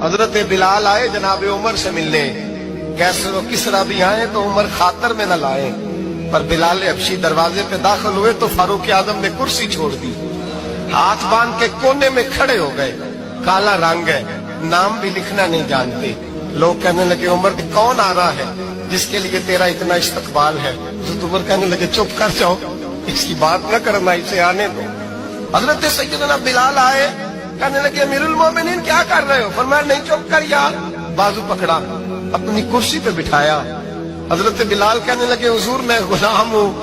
حضرت بلال آئے جناب عمر سے ملنے، کیسر و کسرا بھی آئے تو عمر خاطر میں نہ لائے، پر بلال حبشی دروازے پہ داخل ہوئے تو فاروق اعظم نے کرسی چھوڑ دی، ہاتھ باندھ کے کونے میں کھڑے ہو گئے، کالا رنگ ہے، نام بھی لکھنا نہیں جانتے۔ لوگ کہنے لگے عمر کون آ رہا ہے جس کے لیے تیرا اتنا استقبال ہے؟ حضرت عمر کہنے لگے چپ کر جاؤ، اس کی بات نہ کرنا، اسے آنے دو۔ حضرت سیدنا بلال آئے، کہنے لگے امیر المومنین کیا کر رہے ہو؟ فرمایا نہیں چپ کر یار، بازو پکڑا، اپنی کرسی پہ بٹھایا۔ حضرت بلال کہنے لگے حضور میں غلام ہوں،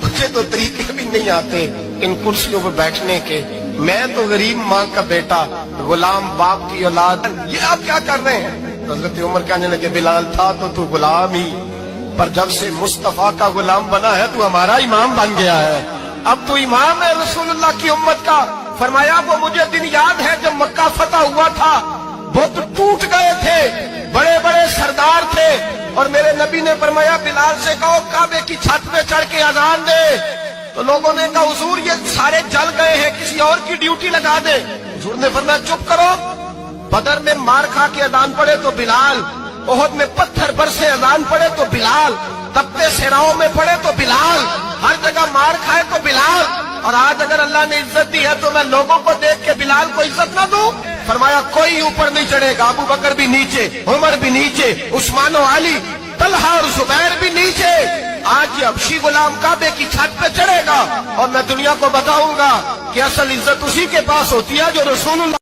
مجھے تو طریقے بھی نہیں آتے ان کرسیوں پہ بیٹھنے کے، میں تو غریب ماں کا بیٹا، غلام باپ کی اولاد، یہ آپ کیا کر رہے ہیں؟ حضرت عمر کہنے لگے بلال تھا تو غلام ہی، پر جب سے مصطفیٰ کا غلام بنا ہے تو ہمارا امام بن گیا ہے، اب تو امام ہے رسول اللہ کی امت کا۔ فرمایا وہ مجھے دن یاد ہے جب مکہ فتح ہوا تھا، بت ٹوٹ گئے تھے، بڑے بڑے سردار تھے، اور میرے نبی نے فرمایا بلال سے کہو کعبے کی چھت پہ چڑھ کے اذان دے، تو لوگوں نے کہا حضور یہ سارے جل گئے ہیں، کسی اور کی ڈیوٹی لگا دے۔ حضور نے فرمایا چپ کرو، بدر میں مار کھا کے اذان پڑے تو بلال، احد میں پتھر برسے اذان پڑے تو بلال، تپتے صحراؤں میں پڑے تو بلال، ہر جگہ مار کھائے تو بلال، اور آج اگر اللہ نے عزت دی ہے تو میں لوگوں کو دیکھ کے بلال کو عزت نہ دوں؟ فرمایا کوئی اوپر نہیں چڑھے گا، ابو بکر بھی نیچے، عمر بھی نیچے، عثمان و علی، طلحہ اور زبیر بھی نیچے۔ آج یہ حبشی غلام کعبے کی چھت پہ چڑھے گا اور میں دنیا کو بتاؤں گا کہ اصل عزت اسی کے پاس ہوتی ہے جو رسول اللہ